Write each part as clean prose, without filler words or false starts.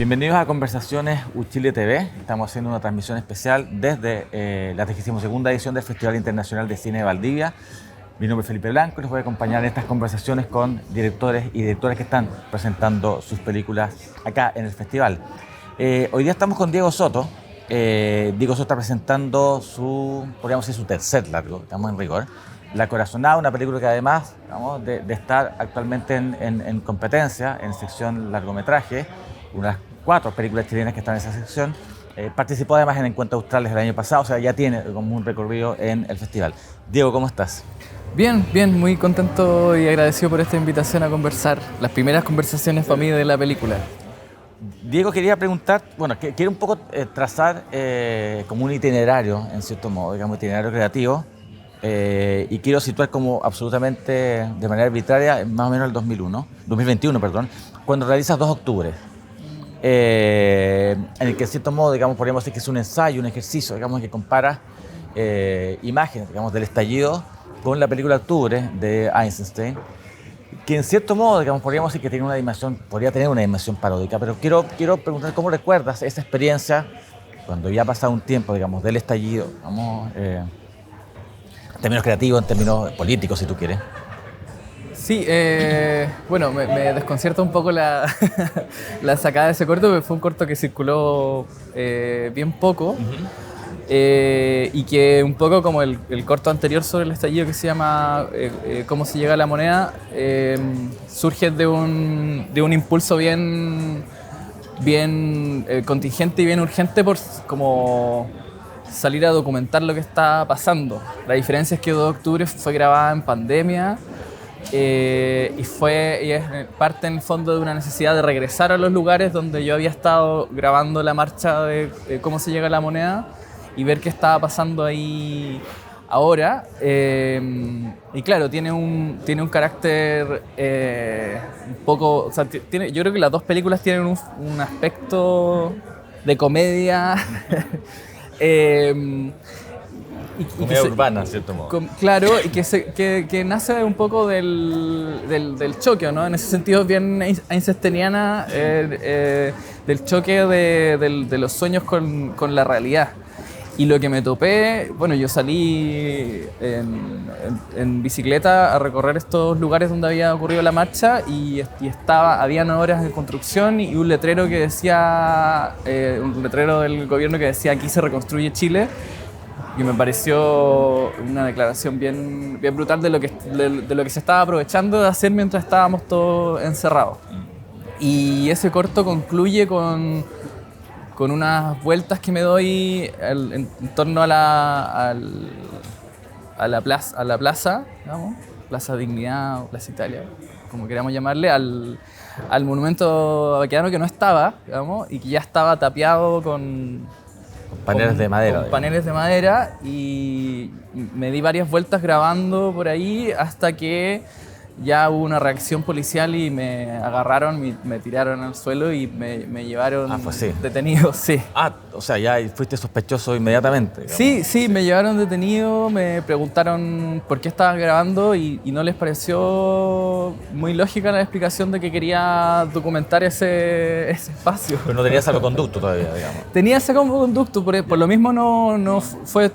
Bienvenidos a Conversaciones Uchile TV. Estamos haciendo una transmisión especial desde la 32ª edición del Festival Internacional de Cine de Valdivia. Mi nombre es Felipe Blanco y les voy a acompañar en estas conversaciones con directores y directoras que están presentando sus películas acá en el festival. Hoy día estamos con Diego Soto. Diego Soto está presentando podríamos decir, su tercer largo, estamos en rigor. La Corazonada, una película que además de estar actualmente en competencia, en sección largometraje, unas 4 películas chilenas que están en esa sección, participó además en Encuentros Australes el año pasado, o sea, ya tiene como un recorrido en el festival. Diego, ¿cómo estás? Bien, muy contento y agradecido por esta invitación a conversar, las primeras conversaciones para mí de la película. Diego, quería preguntar, quiero un poco trazar como un itinerario, en cierto modo, digamos, itinerario creativo, y quiero situar como absolutamente de manera arbitraria más o menos el 2021, cuando realizas 2 octubres, en el que en cierto modo, digamos, podríamos decir que es un ensayo, un ejercicio, digamos, que compara imágenes, digamos, del estallido con la película Octubre de Eisenstein, que en cierto modo, digamos, podríamos decir que podría tener una dimensión paródica, pero quiero preguntar cómo recuerdas esa experiencia cuando ya ha pasado un tiempo, digamos, del estallido, en términos creativos, en términos políticos, si tú quieres. Sí, bueno, me desconcierta un poco la sacada de ese corto, porque fue un corto que circuló bien poco. Y que un poco como el corto anterior sobre el estallido, que se llama Cómo se llega a la moneda, surge de un impulso bien contingente y bien urgente por como salir a documentar lo que está pasando. La diferencia es que 2 de octubre fue grabada en pandemia y es parte en el fondo de una necesidad de regresar a los lugares donde yo había estado grabando la marcha de Cómo se llega a la moneda y ver qué estaba pasando ahí ahora. Y claro, tiene un carácter un poco... O sea, yo creo que las 2 películas tienen un aspecto de comedia. Comedia urbana, en cierto modo. Claro, y que nace un poco del choque, ¿no? En ese sentido bien einsteiniana, del choque de los sueños con la realidad. Y lo que me topé, bueno, yo salí en bicicleta a recorrer estos lugares donde había ocurrido la marcha y habían obras de construcción y un letrero que decía, un letrero del gobierno que decía aquí se reconstruye Chile, y me pareció una declaración bien brutal de lo que se estaba aprovechando de hacer mientras estábamos todos encerrados. Y ese corto concluye con unas vueltas que me doy en torno a la plaza, digamos, Plaza Dignidad o Plaza Italia, como queramos llamarle, al monumento baqueano que no estaba, digamos, y que ya estaba tapiado con paneles de madera. Con paneles de madera, y me di varias vueltas grabando por ahí hasta que ya hubo una reacción policial y me agarraron, me tiraron al suelo y me llevaron detenido, sí. O sea, ya fuiste sospechoso inmediatamente, digamos. Sí, me llevaron detenido, me preguntaron por qué estaba grabando y no les pareció muy lógica la explicación de que quería documentar ese espacio. Pero no tenías salvoconducto todavía, digamos. Tenía salvoconducto, por lo mismo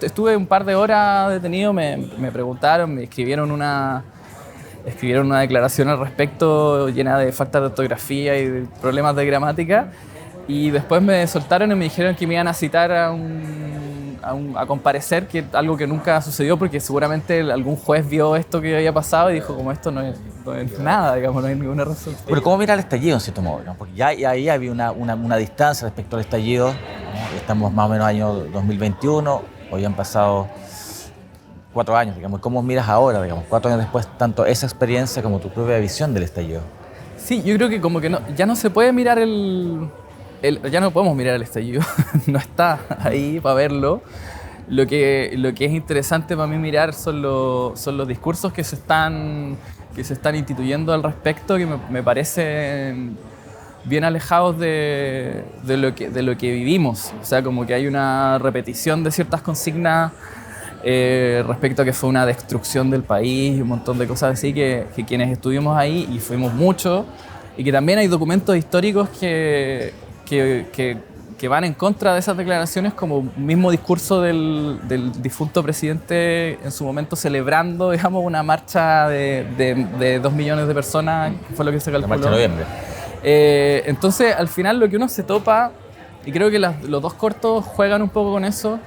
estuve un par de horas detenido, me preguntaron, me escribieron una declaración al respecto llena de faltas de ortografía y de problemas de gramática, y después me soltaron y me dijeron que me iban a citar a comparecer, que algo que nunca sucedió porque seguramente algún juez vio esto que había pasado y dijo como esto no es nada, digamos, no hay ninguna razón. Pero ¿cómo mira el estallido en cierto modo? ¿No? Porque ya ahí había una distancia respecto al estallido, ¿no? Estamos más o menos año 2021, hoy han pasado 4 años, digamos. ¿Cómo miras ahora, digamos, 4 años después, tanto esa experiencia como tu propia visión del estallido? Sí, yo creo que como que ya no se puede mirar ya no podemos mirar el estallido, no está ahí para verlo. Lo que es interesante para mí mirar son los discursos que se están instituyendo al respecto, que me parecen bien alejados de lo que vivimos. O sea, como que hay una repetición de ciertas consignas respecto a que fue una destrucción del país y un montón de cosas así que quienes estuvimos ahí, y fuimos muchos, y que también hay documentos históricos que que van en contra de esas declaraciones, como mismo discurso del difunto presidente en su momento celebrando, digamos, una marcha de 2 millones de personas, que fue lo que se calculó. La marcha de noviembre. Entonces, al final lo que uno se topa, y creo que los dos cortos juegan un poco con eso,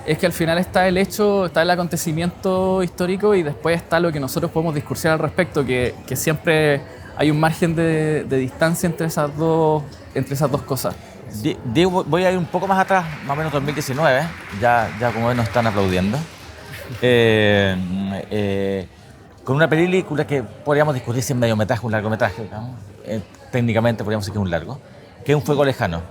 es que al final está el hecho, está el acontecimiento histórico y después está lo que nosotros podemos discursar al respecto, que siempre hay un margen de distancia entre esas dos cosas. Diego, voy a ir un poco más atrás, más o menos 2019, ya como ven nos están aplaudiendo, con una película que podríamos discutir si es mediometraje o un largometraje, digamos. Técnicamente podríamos decir que es un largo, que es Un fuego lejano,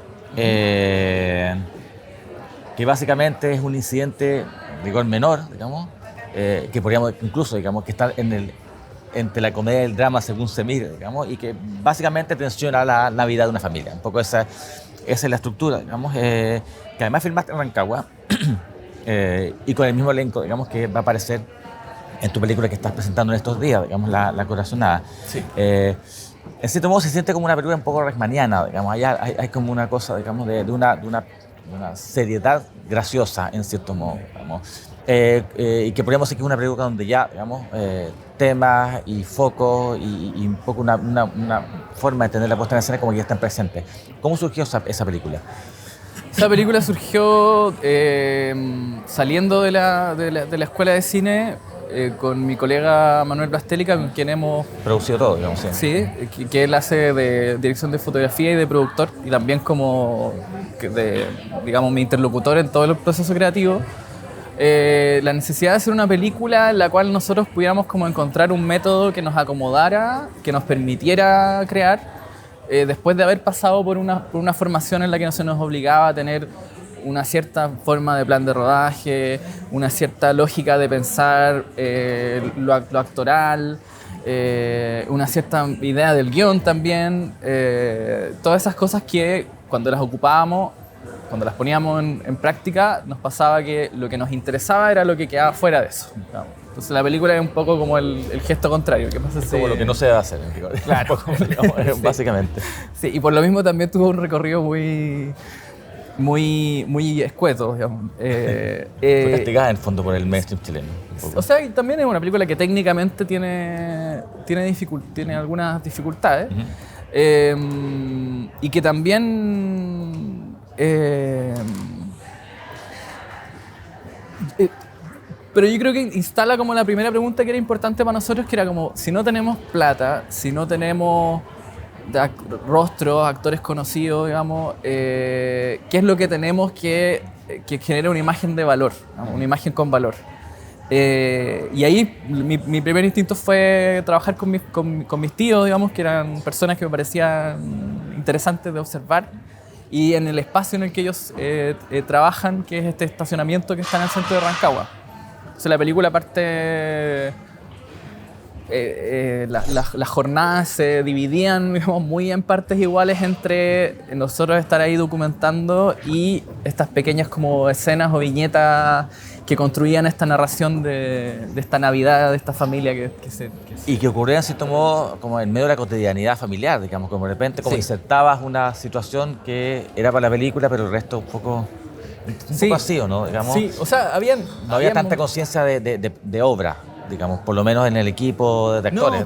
que básicamente es un incidente de rigor menor, digamos, que podríamos incluso, digamos, que está entre la comedia y el drama según se mire, digamos, y que básicamente tensiona la Navidad de una familia. Un poco esa es la estructura, digamos, que además filmaste en Rancagua y con el mismo elenco, digamos, que va a aparecer en tu película que estás presentando en estos días, digamos, La Corazonada. Sí. En cierto modo se siente como una película un poco rachmaniana, digamos, allá hay como una cosa, digamos, de una seriedad graciosa, en cierto modo, digamos. Y que podríamos decir que es una película donde ya, digamos, temas y focos y un poco una forma de tener la puesta en escena como que ya están presentes. ¿Cómo surgió esa película? Esa película surgió saliendo de la escuela de cine con mi colega Manuel Blastélica, con quien hemos producido todo, digamos. Sí, que él hace de dirección de fotografía y de productor, y también como, digamos, mi interlocutor en todo el proceso creativo. La necesidad de hacer una película en la cual nosotros pudiéramos como encontrar un método que nos acomodara, que nos permitiera crear, después de haber pasado por una formación en la que no se nos obligaba a tener una cierta forma de plan de rodaje, una cierta lógica de pensar lo actoral, una cierta idea del guión también, todas esas cosas que cuando las ocupábamos, cuando las poníamos en práctica, nos pasaba que lo que nos interesaba era lo que quedaba fuera de eso, digamos. Entonces la película es un poco como el gesto contrario. ¿Qué pasa? Como lo que no se debe hacer, claro. Poco, digamos, sí. Básicamente. Sí, y por lo mismo también tuvo un recorrido muy escueto, digamos. Fue castigada en el fondo por el mainstream chileno. O sea, también es una película que técnicamente tiene algunas dificultades. Uh-huh. Y que también pero yo creo que instala como la primera pregunta que era importante para nosotros, que era como, si no tenemos plata, si no tenemos rostros, actores conocidos, digamos, ¿qué es lo que tenemos que genere una imagen de valor, ¿no? Una imagen con valor? Y ahí mi primer instinto fue trabajar con mis tíos, digamos, que eran personas que me parecían interesantes de observar, y en el espacio en el que ellos trabajan, que es este estacionamiento que está en el centro de Rancagua. Entonces la película parte... las jornadas se dividían, digamos, muy en partes iguales entre nosotros estar ahí documentando y estas pequeñas como escenas o viñetas que construían esta narración de esta Navidad, de esta familia Y que ocurría en cierto modo como en medio de la cotidianidad familiar, digamos, como de repente como insertabas una situación que era para la película, pero el resto un poco vacío, ¿no? Digamos, sí, o sea, no había tanta conciencia de obra, digamos, por lo menos en el equipo de actores.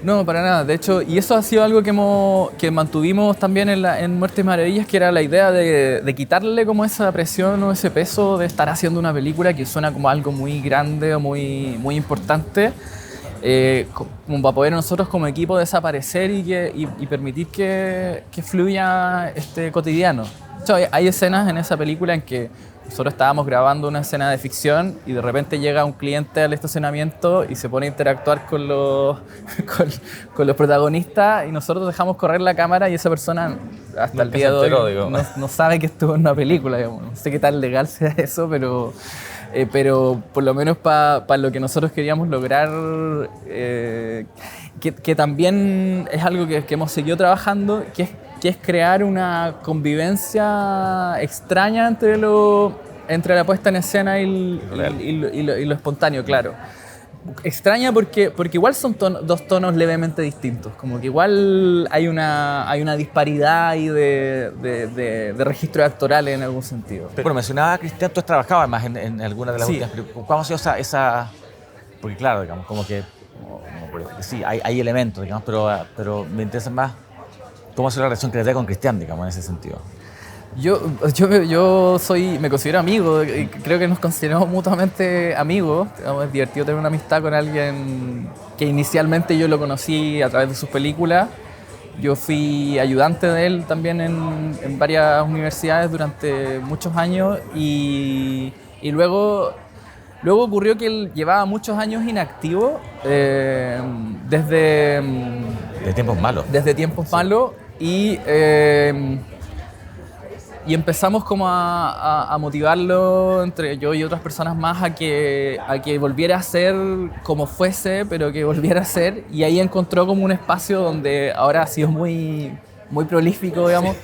No, para nada. De hecho, y eso ha sido algo que mantuvimos también en Muertes y Maravillas, que era la idea de quitarle como esa presión o ese peso de estar haciendo una película que suena como algo muy grande o muy importante, como para poder nosotros como equipo desaparecer y permitir que fluya este cotidiano. De hecho, hay escenas en esa película en que nosotros estábamos grabando una escena de ficción y de repente llega un cliente al estacionamiento y se pone a interactuar con los protagonistas, y nosotros dejamos correr la cámara y esa persona hasta el día de hoy no sabe que estuvo en una película, digamos. No sé qué tan legal sea eso, pero por lo menos para lo que nosotros queríamos lograr, que también es algo que hemos seguido trabajando, que es crear una convivencia extraña entre la puesta en escena y lo espontáneo, claro. extraña porque igual son dos tonos levemente distintos, como que igual hay una disparidad ahí de registros actorales en algún sentido. Bueno, mencionaba a Cristian, tú has trabajado además en alguna de las Sí. últimas películas. ¿Cómo ha sido esa? Porque claro, digamos, como que sí, hay elementos, digamos, pero me interesa más cómo ha sido la relación que le da con Cristian, digamos, en ese sentido. Yo me considero amigo, y creo que nos consideramos mutuamente amigos. Digamos, es divertido tener una amistad con alguien que inicialmente yo lo conocí a través de sus películas. Yo fui ayudante de él también en varias universidades durante muchos años y luego ocurrió que él llevaba muchos años inactivo desde tiempos malos. Desde tiempos malos y empezamos como a motivarlo entre yo y otras personas más a que volviera a ser como fuese, pero que volviera a ser. Y ahí encontró como un espacio donde ahora ha sido muy, muy prolífico, digamos, sí.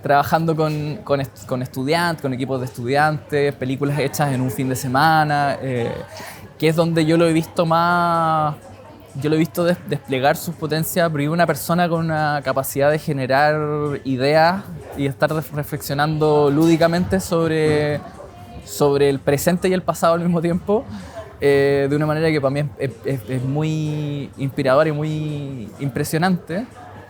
Trabajando con estudiantes, con equipos de estudiantes, películas hechas en un fin de semana, que es donde yo lo he visto más... Yo lo he visto desplegar sus potencias, pero es una persona con una capacidad de generar ideas y estar reflexionando lúdicamente sobre el presente y el pasado al mismo tiempo, de una manera que para mí es muy inspiradora y muy impresionante,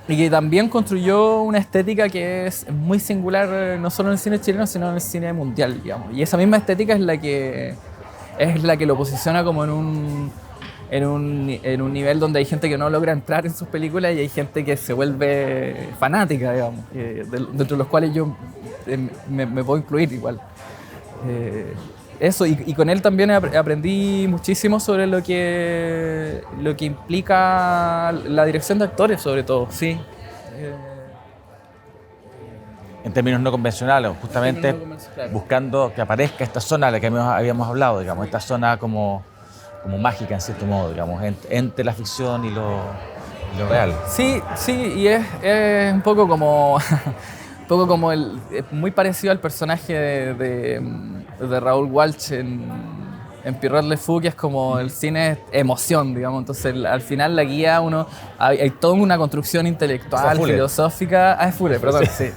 y que también construyó una estética que es muy singular, no solo en el cine chileno, sino en el cine mundial, digamos. Y esa misma estética es la que lo posiciona como en un nivel donde hay gente que no logra entrar en sus películas y hay gente que se vuelve fanática, digamos, dentro de los cuales yo me puedo incluir igual. Eso, y con él también aprendí muchísimo sobre lo que implica la dirección de actores, sobre todo, sí. En términos no convencionales, justamente buscando que aparezca esta zona de la que habíamos hablado, digamos, esta zona como mágica en cierto modo, digamos, entre la ficción y lo real. Sí, y es un poco como es muy parecido al personaje de Raúl Walsh en Pierrot Le Fou, que es como el cine es emoción, digamos. Entonces al final la guía hay toda una construcción intelectual, filosófica. Es Fuller, perdón, sí.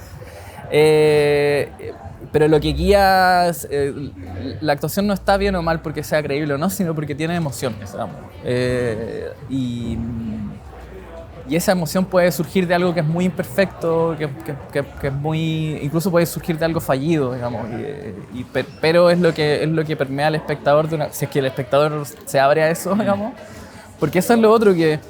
Pero lo que guía la actuación no está bien o mal porque sea creíble o no, sino porque tiene emoción, digamos. Y esa emoción puede surgir de algo que es muy imperfecto, que es muy, incluso puede surgir de algo fallido, digamos. Pero es lo que permea al espectador si es que el espectador se abre a eso, digamos. Porque eso es lo otro que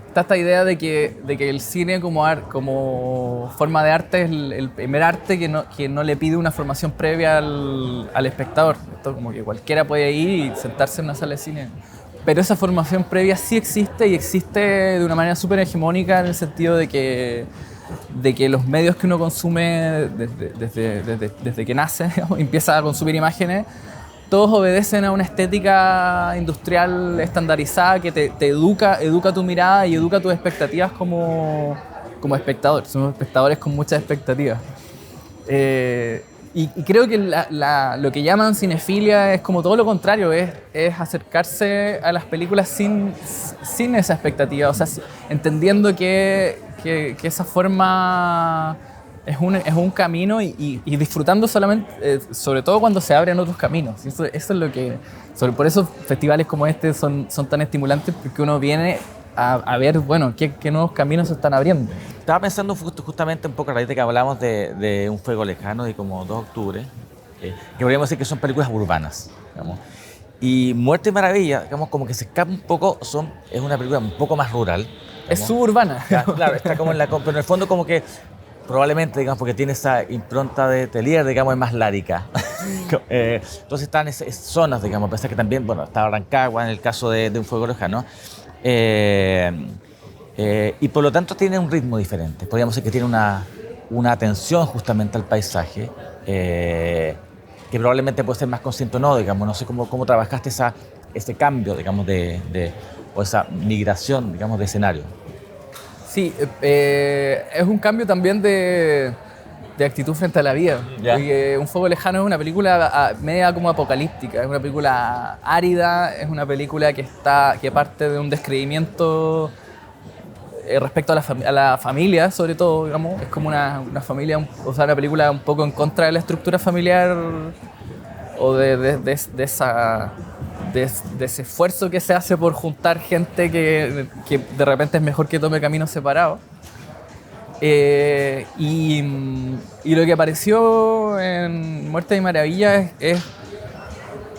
está esta idea de que el cine como forma de arte es el primer arte que no le pide una formación previa al espectador. Esto como que cualquiera puede ir y sentarse en una sala de cine. Pero esa formación previa sí existe y existe de una manera súper hegemónica en el sentido de que los medios que uno consume desde que nace, digamos, empieza a consumir imágenes, todos obedecen a una estética industrial estandarizada que te educa tu mirada y educa tus expectativas como espectador. Somos espectadores con muchas expectativas. Y creo que lo que llaman cinefilia es como todo lo contrario, es acercarse a las películas sin esa expectativa, o sea, entendiendo que esa forma es un camino y disfrutando solamente, sobre todo cuando se abren otros caminos. Eso es lo que... Por eso festivales como este son tan estimulantes, porque uno viene a ver, bueno, qué nuevos caminos se están abriendo. Estaba pensando justamente un poco a raíz de que hablamos de Un fuego lejano y como 2 de octubre, que podríamos decir que son películas urbanas, digamos. Y Muerte y Maravilla, digamos, como que se escapa un poco, es una película un poco más rural. Digamos. Es suburbana. Claro, está como pero en el fondo como que probablemente, digamos, porque tiene esa impronta de Tellier, digamos, es más lárica. Entonces están esas zonas, digamos, a pesar que también, bueno, está Rancagua en el caso de Un fuego lejano. Y por lo tanto tiene un ritmo diferente. Podríamos decir que tiene una atención justamente al paisaje, que probablemente puede ser más consciente o no, digamos. No sé cómo trabajaste ese cambio, digamos, o esa migración, digamos, de escenario. Sí, es un cambio también de de actitud frente a la vida. Ya. Porque Un fuego lejano es una película media como apocalíptica, es una película árida, es una película que parte de un descreimiento respecto a la familia, sobre todo, digamos. Es como una familia, o sea, una película un poco en contra de la estructura familiar o de ese esfuerzo que se hace por juntar gente que de repente es mejor que tome caminos separados. Y lo que apareció en Muerte y Maravilla es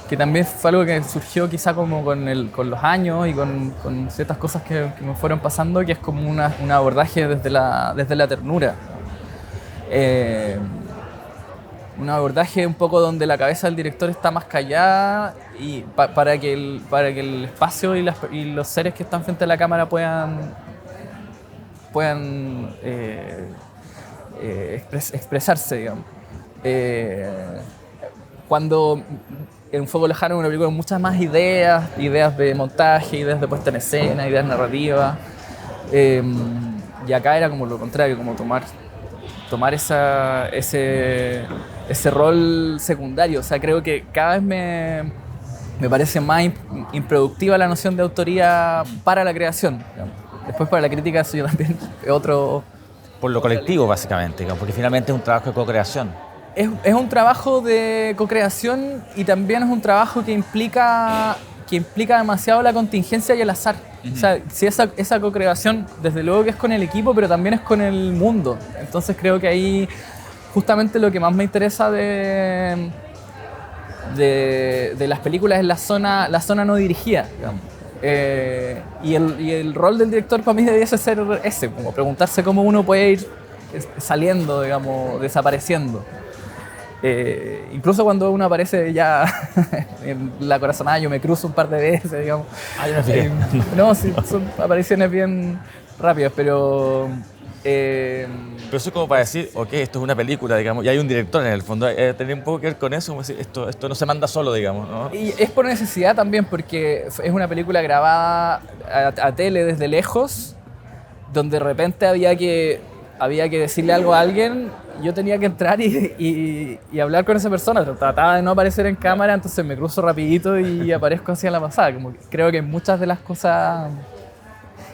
que también fue algo que surgió quizá como con los años y con ciertas cosas que me fueron pasando, que es como un abordaje desde la ternura. Un abordaje un poco donde la cabeza del director está más callada y para que el espacio y los seres que están frente a la cámara puedan expresarse, digamos. Cuando en Un fuego lejano es una película con muchas más ideas de montaje, ideas de puesta en escena, ideas narrativas, y acá era como lo contrario, como tomar ese rol secundario. O sea, creo que cada vez me parece más improductiva la noción de autoría para la creación, digamos. Después para la crítica eso yo también otro... Por lo colectivo, básicamente, porque finalmente es un trabajo de co-creación. Es un trabajo de co-creación y también es un trabajo que implica demasiado la contingencia y el azar. O sea, si esa co-creación, desde luego que es con el equipo, pero también es con el mundo. Entonces creo que ahí justamente lo que más me interesa de las películas es la zona no dirigida, digamos. Y el rol del director para mí debiese ser ese, como preguntarse cómo uno puede ir saliendo, digamos, desapareciendo. Incluso cuando uno aparece ya en la corazonada, yo me cruzo un par de veces, digamos. Yo me fijé. No, sí, son apariciones bien rápidas, pero Pero eso es como para decir, ok, esto es una película, digamos, y hay un director en el fondo. Tiene un poco que ver con eso, como decir, esto no se manda solo, digamos, ¿no? Y es por necesidad también, porque es una película grabada a tele desde lejos, donde de repente había que decirle algo a alguien. Yo tenía que entrar y hablar con esa persona. Trataba de no aparecer en cámara, entonces me cruzo rapidito y aparezco así a la pasada. Como que creo que muchas de las cosas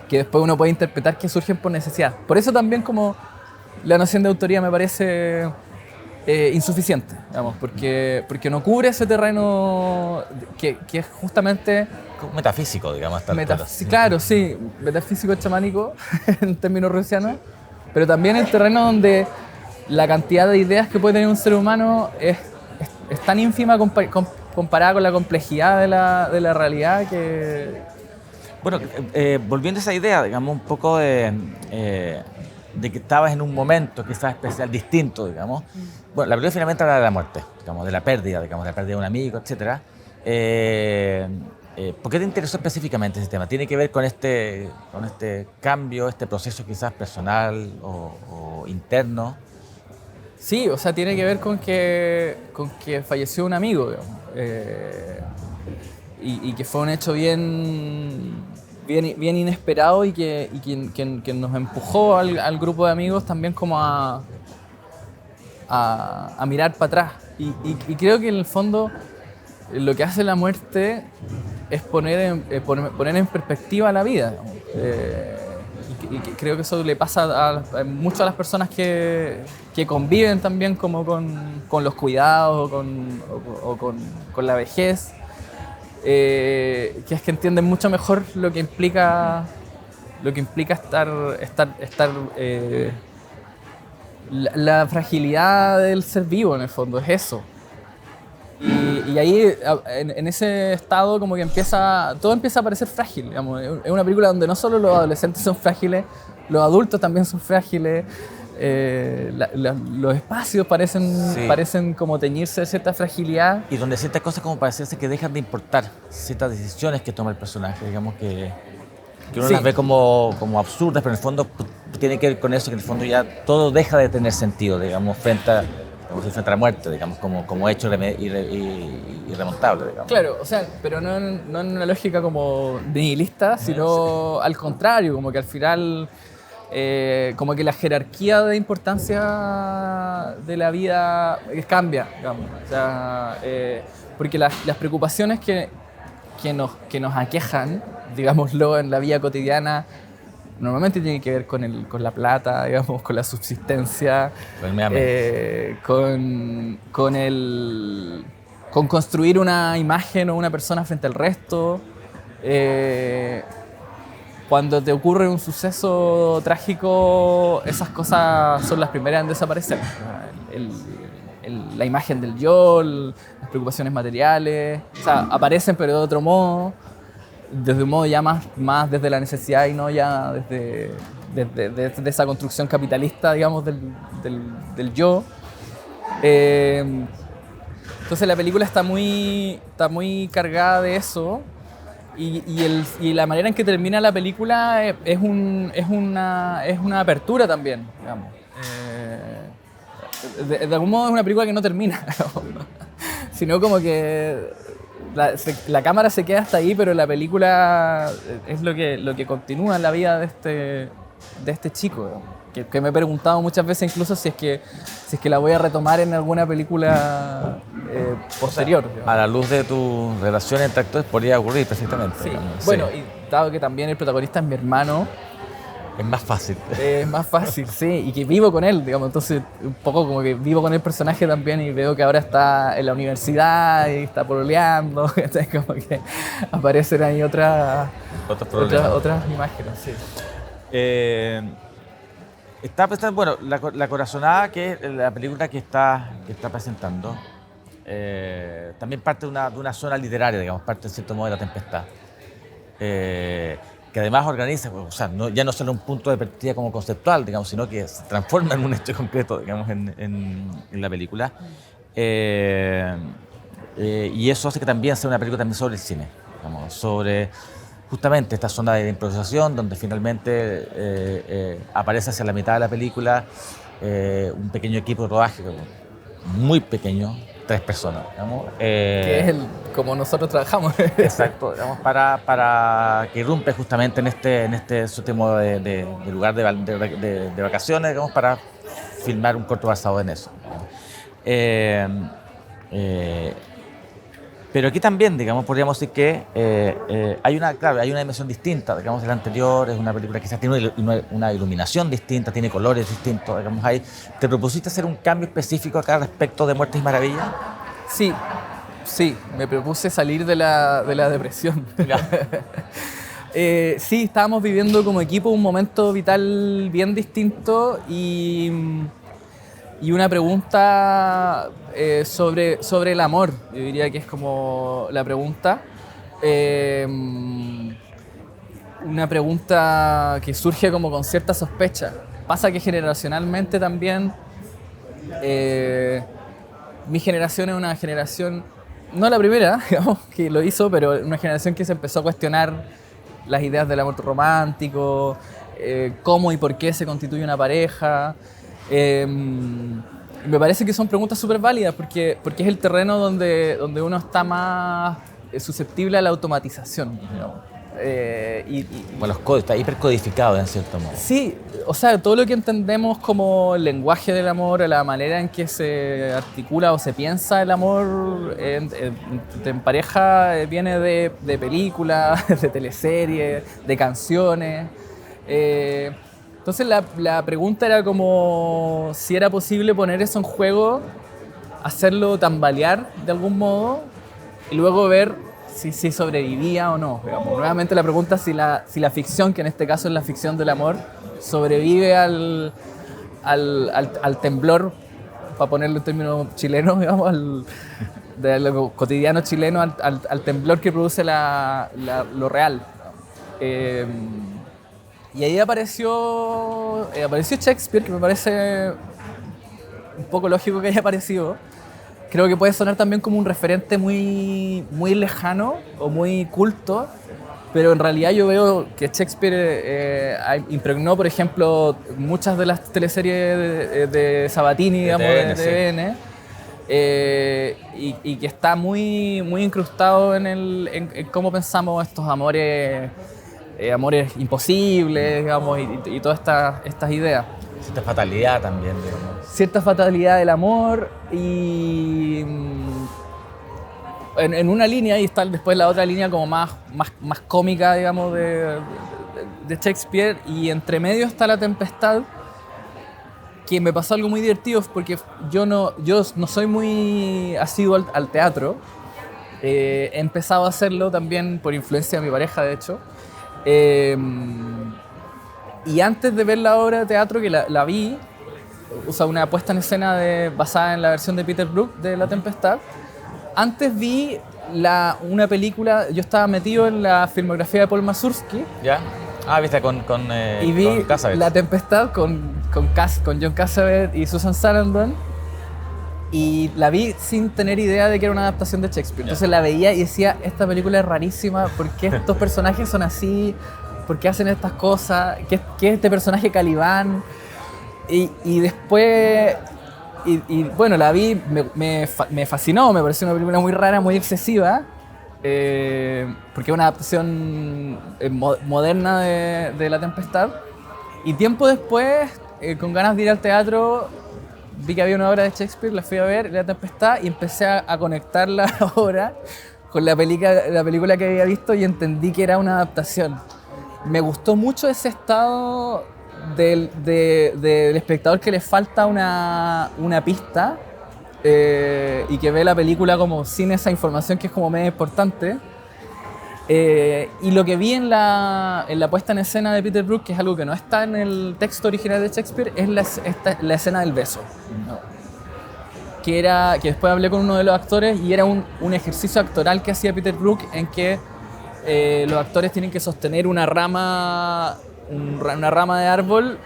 que después uno puede interpretar que surgen por necesidad. Por eso también como la noción de autoría me parece insuficiente, digamos, porque no cubre ese terreno que es justamente... Metafísico, digamos. Claro, sí, metafísico chamánico en términos rusianos, pero también el terreno donde la cantidad de ideas que puede tener un ser humano es tan ínfima comparada con la complejidad de la realidad que... Bueno, volviendo a esa idea, digamos, un poco de que estabas en un momento quizás especial, distinto, digamos. Bueno, la película finalmente habla de la muerte, digamos, de la pérdida, de un amigo, etc. ¿Por qué te interesó específicamente ese tema? ¿Tiene que ver con este cambio, este proceso quizás personal o interno? Sí, o sea, tiene que ver con que falleció un amigo, digamos, y que fue un hecho bien inesperado y que nos empujó al grupo de amigos también como a mirar para atrás. Y creo que en el fondo lo que hace la muerte es poner en perspectiva la vida, digamos. Y creo que eso le pasa mucho a las personas que conviven también como con los cuidados o con la vejez, que es que entienden mucho mejor lo que implica estar la fragilidad del ser vivo, en el fondo, es eso. Y ahí, en ese estado, como que todo empieza a parecer frágil, digamos. Es una película donde no solo los adolescentes son frágiles, los adultos también son frágiles. Los espacios parecen como teñirse de cierta fragilidad. Y donde ciertas cosas como parecerse que dejan de importar, ciertas decisiones que toma el personaje, digamos que uno las ve como absurdas, pero en el fondo tiene que ver con eso, que en el fondo ya todo deja de tener sentido, digamos, frente a la muerte, digamos, como hecho irremontable, digamos. Claro, o sea, pero no en una lógica como nihilista, sino al contrario, como que al final como que la jerarquía de importancia de la vida cambia, digamos. O sea, porque las preocupaciones que nos aquejan, digámoslo, en la vida cotidiana, normalmente tienen que ver con la plata, digamos, con la subsistencia, con construir una imagen o una persona frente al resto. Cuando te ocurre un suceso trágico, esas cosas son las primeras en desaparecer. La imagen del yo, las preocupaciones materiales, o sea, aparecen pero de otro modo, desde un modo ya más desde la necesidad y no ya desde esa construcción capitalista, digamos, del yo. Entonces la película está muy cargada de eso. Y la manera en que termina la película es una apertura también, digamos. De algún modo es una película que no termina, sino como que la cámara se queda hasta ahí, pero la película es lo que continúa en la vida de este chico, que me he preguntado muchas veces incluso si es que la voy a retomar en alguna película posterior. O sea, a la luz de tu relación entre actores podría ocurrir perfectamente. Sí. Digamos. Bueno, Sí. y dado que también el protagonista es mi hermano, Es más fácil. es más fácil, sí, y que vivo con él, digamos, entonces un poco como que vivo con el personaje también y veo que ahora está en la universidad y está pololeando, entonces como que aparecen ahí otras imágenes, sí. Estaba pensando, bueno, la Corazonada, que es la película que está presentando, también parte de una zona literaria, digamos, parte en cierto modo de La Tempestad. Que además organiza, o sea, ya no solo un punto de partida como conceptual, digamos, sino que se transforma en un hecho concreto, digamos, en la película. Y eso hace que también sea una película también sobre el cine, digamos, sobre justamente esta zona de improvisación, donde finalmente aparece hacia la mitad de la película un pequeño equipo de rodaje, muy pequeño, 3 personas, digamos. Que es como nosotros trabajamos. Exacto, digamos, para que irrumpe justamente en este último de lugar de vacaciones, digamos, para filmar un corto basado en eso. Pero aquí también, digamos, podríamos decir que hay una dimensión distinta, digamos, de la anterior. Es una película que quizás tiene una iluminación distinta, tiene colores distintos, digamos, ahí. ¿Te propusiste hacer un cambio específico acá respecto de Muertes y Maravillas? Sí, me propuse salir de la depresión. Sí, estábamos viviendo como equipo un momento vital bien distinto y una pregunta sobre el amor, yo diría que es como la pregunta. Una pregunta que surge como con cierta sospecha. Pasa que generacionalmente también mi generación es una generación, no la primera, digamos, que lo hizo, pero una generación que se empezó a cuestionar las ideas del amor romántico, cómo y por qué se constituye una pareja. Me parece que son preguntas súper válidas porque es el terreno donde uno está más susceptible a la automatización, digamos. Bueno, los códigos, está hipercodificado en cierto modo. Sí, o sea, todo lo que entendemos como el lenguaje del amor, la manera en que se articula o se piensa el amor en pareja viene de películas, de teleseries, de canciones. Entonces la pregunta era como si era posible poner eso en juego, hacerlo tambalear de algún modo y luego ver si sobrevivía o no. Digamos. Nuevamente la pregunta si la ficción, que en este caso es la ficción del amor, sobrevive al temblor, para ponerlo en términos chilenos, digamos, de lo cotidiano chileno, al temblor que produce lo real. Y ahí apareció Shakespeare, que me parece un poco lógico que haya aparecido. Creo que puede sonar también como un referente muy, muy lejano o muy culto, pero en realidad yo veo que Shakespeare impregnó, por ejemplo, muchas de las teleseries de Sabatini, digamos, de TVN, y que está muy, muy incrustado en cómo pensamos estos amores amores imposibles, digamos, y todas estas ideas. Cierta fatalidad también, digamos. Cierta fatalidad del amor y en una línea, y está después la otra línea como más cómica, digamos, de Shakespeare, y entre medio está La Tempestad, que me pasó algo muy divertido porque yo no soy muy asiduo al teatro. He empezado a hacerlo también por influencia de mi pareja, de hecho. Y antes de ver la obra de teatro, que la vi, o sea, una puesta en escena basada en la versión de Peter Brook de La Tempestad, antes vi una película. Yo estaba metido en la filmografía de Paul Mazursky. ¿Ya? Ah, viste con y vi con Cassavetes. La Tempestad con John Cassavetes y Susan Sarandon, y la vi sin tener idea de que era una adaptación de Shakespeare. Entonces la veía y decía, esta película es rarísima, ¿por qué estos personajes son así? ¿Por qué hacen estas cosas? ¿Qué es este personaje Calibán? Y después, bueno, la vi, me fascinó, me pareció una película muy rara, muy excesiva, porque es una adaptación moderna de La Tempestad. Y tiempo después, con ganas de ir al teatro, vi que había una obra de Shakespeare, la fui a ver, La Tempestad, y empecé a conectar la obra con la película que había visto, y entendí que era una adaptación. Me gustó mucho ese estado del espectador que le falta una pista, y que ve la película como sin esa información que es como medio importante. Y lo que vi en la puesta en escena de Peter Brook, que es algo que no está en el texto original de Shakespeare, es la escena del beso. ¿No? Que después hablé con uno de los actores, y era un ejercicio actoral que hacía Peter Brook, en que los actores tienen que sostener una rama de árbol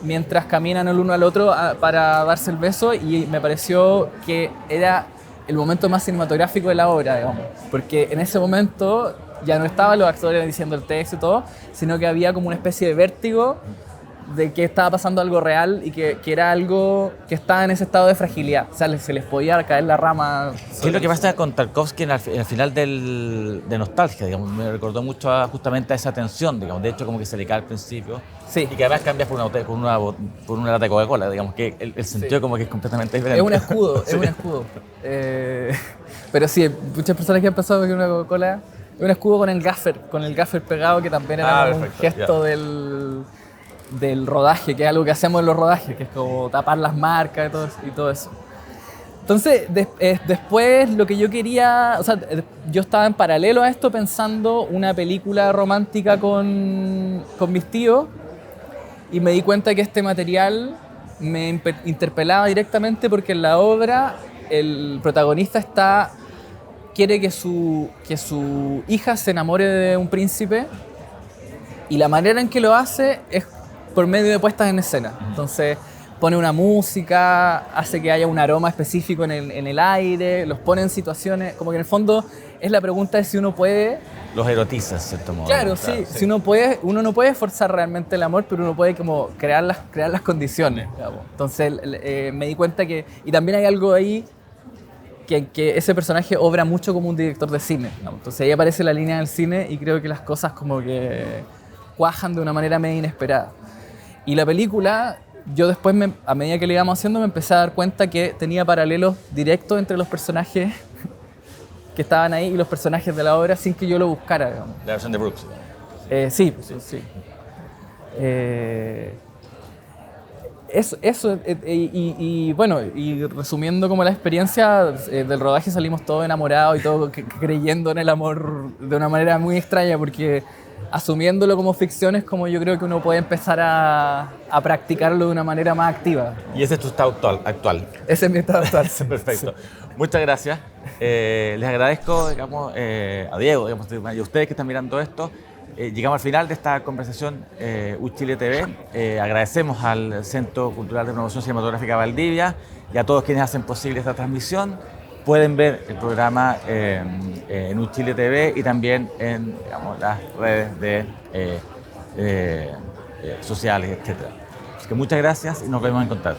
mientras caminan el uno al otro para darse el beso, y me pareció que era el momento más cinematográfico de la obra, digamos, porque en ese momento ya no estaban los actores diciendo el texto y todo, sino que había como una especie de vértigo de que estaba pasando algo real, y que era algo que estaba en ese estado de fragilidad. O sea, se les podía caer la rama. ¿Qué es lo que pasa con Tarkovsky en el final de Nostalgia? Digamos, me recordó mucho justamente a esa tensión, digamos. De hecho, como que se le cae al principio. Sí. Y que además cambias por una lata de Coca-Cola, digamos, que el sentido como que es completamente diferente. Es un escudo, es un escudo. Pero sí, muchas personas que han pensado que una Coca-Cola es un escudo con el gaffer pegado, que también era como un gesto del rodaje, que es algo que hacemos en los rodajes, que es como tapar las marcas y todo eso. Entonces, después lo que yo quería, o sea, yo estaba en paralelo a esto pensando una película romántica con mis tíos, y me di cuenta que este material me interpelaba directamente, porque en la obra el protagonista quiere que su hija se enamore de un príncipe, y la manera en que lo hace es por medio de puestas en escena. Entonces pone una música, hace que haya un aroma específico en el aire, los pone en situaciones, como que en el fondo es la pregunta de si uno puede... Los erotiza, en cierto modo. Claro, sí. Si uno no puede forzar realmente el amor, pero uno puede como crear las condiciones, digamos. Entonces me di cuenta que... Y también hay algo ahí que ese personaje obra mucho como un director de cine, digamos. Entonces ahí aparece la línea del cine, y creo que las cosas como que cuajan de una manera medio inesperada. Y la película, yo después, a medida que le íbamos haciendo, me empecé a dar cuenta que tenía paralelos directos entre los personajes que estaban ahí y los personajes de la obra, sin que yo lo buscara, digamos. La versión de Brooks. Sí. Eso, y bueno, y resumiendo como la experiencia del rodaje, salimos todos enamorados y todos creyendo en el amor de una manera muy extraña, porque asumiéndolo como ficción es como yo creo que uno puede empezar a practicarlo de una manera más activa. Y ese es tu estado actual. Ese es mi estado actual. Perfecto. Muchas gracias. Les agradezco, digamos, a Diego, digamos, y a ustedes que están mirando esto. Llegamos al final de esta conversación Uchile TV. Agradecemos al Centro Cultural de Promoción Cinematográfica Valdivia y a todos quienes hacen posible esta transmisión. Pueden ver el programa en Uchile TV y también en, digamos, las redes sociales, etc. Así que muchas gracias y nos vemos a encontrar.